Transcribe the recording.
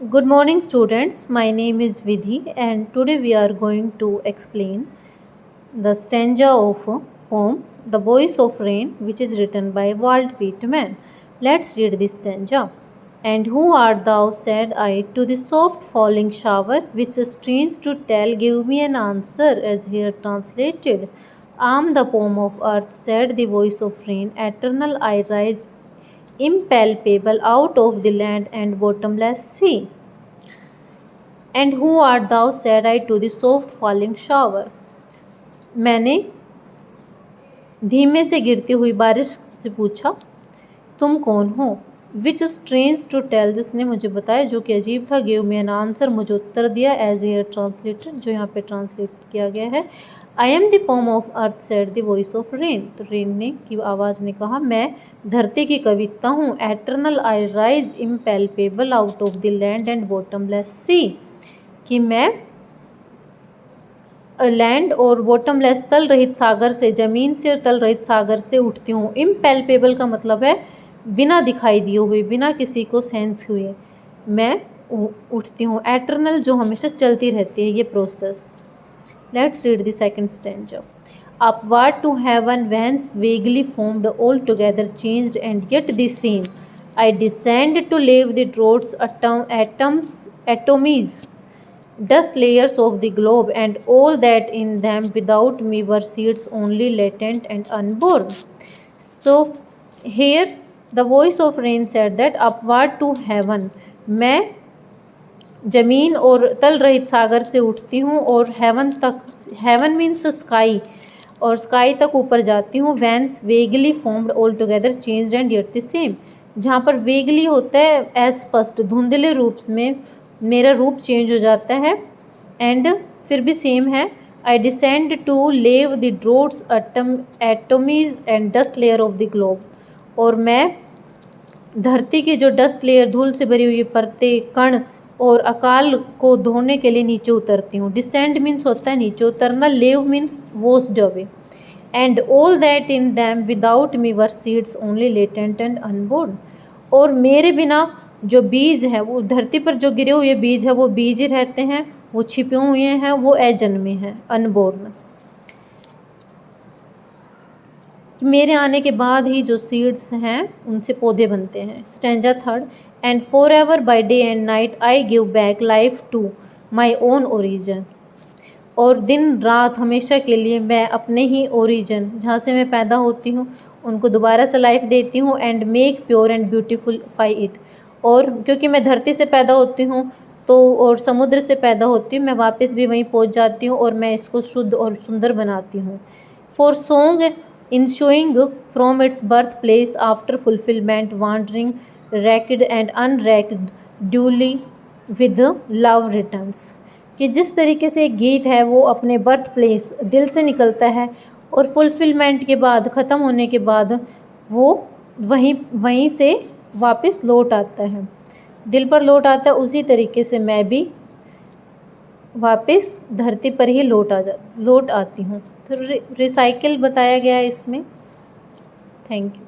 Good morning, students. My name is Vidhi, and today we are going to explain the stanza of a poem, The Voice of Rain, which is written by Walt Whitman. Let's read this stanza. And who art thou, said I, to the soft falling shower, which strains to tell, give me an answer, as here translated. I am the poem of earth, said the voice of rain, eternal I rise, impalpable out of the land and bottomless sea. And who art thou, said I to the soft falling shower. मैंने धीमे से गिरती हुई बारिश से पूछा, तुम कौन हो? विच स्ट्रेंज टू टेल, जिसने मुझे बताया, जो कि अजीब था। गिव मी एन आंसर, मुझे उत्तर दिया। एज हियर ट्रांसलेटेड, जो यहाँ पे ट्रांसलेट किया गया है। I am the pome of earth, said the voice of rain, तो रेन ने की आवाज़ ने कहा, मैं धरती की कविता हूँ। Eternal I rise impalpable out of the land and bottomless sea, कि मैं लैंड और बॉटमलेस तल रहित सागर से, ज़मीन से और तल रहित सागर से उठती हूँ। इम्पैल्पेबल का मतलब है बिना दिखाई दिए हुए, बिना किसी को सेंस हुए मैं उठती हूँ। एटर्नल, जो हमेशा चलती रहती है, ये process. Let's read the second stanza. Upward to heaven, whence vaguely formed, altogether changed and yet the same, I descend to leave the draughts, atomies, dust layers of the globe, and all that in them without me were seeds only latent and unborn. So here the voice of rain said that upward to heaven, मैं ज़मीन और तल रहित सागर से उठती हूँ और heaven तक, हेवन मीन्स स्काई, और स्काई तक ऊपर जाती हूँ। Once vaguely formed all together change and yet the same, जहाँ पर वेगली होता है अस्पष्ट, धुंधले रूप में मेरा रूप चेंज हो जाता है, एंड फिर भी सेम है। I descend to lave the droughts, atomies and dust layer of the globe, और मैं धरती की जो डस्ट लेयर, धूल से भरी हुई परतें, कण और अकाल को धोने के लिए नीचे उतरती हूँ। डिसेंड मीन्स होता है नीचे उतरना, लेव means washed away, and all that in them without me were seeds only latent and unborn, और मेरे बिना जो बीज है, वो धरती पर जो गिरे हुए बीज है, वो बीज ही रहते हैं, वो छिपे हुए हैं, वो अजन्मे हैं, अनबोर्न। मेरे आने के बाद ही जो सीड्स हैं उनसे पौधे बनते हैं। Stanza third. And for ever by day and night I give back life to my own origin, और दिन रात हमेशा के लिए मैं अपने ही ओरिजन, जहाँ से मैं पैदा होती हूँ, उनको दोबारा से लाइफ देती हूँ। And make pure and beautify it, और क्योंकि मैं धरती से पैदा होती हूँ तो, और समुद्र से पैदा होती हूँ, मैं वापस भी वहीं पहुँच जाती हूँ और मैं इसको शुद्ध और सुंदर बनाती हूँ। For song ensuing from its birthplace after fulfillment, wandering, racked and unracked, duly with love returns, कि जिस तरीके से एक गीत है वो अपने बर्थ प्लेस, दिल से निकलता है, और फुलफिलमेंट के बाद, ख़त्म होने के बाद, वो वहीं से वापस लौट आता है, दिल पर लौट आता है। उसी तरीके से मैं भी वापस धरती पर ही लौट आती हूँ। तो रिसाइकिल बताया गया है इसमें। Thank you.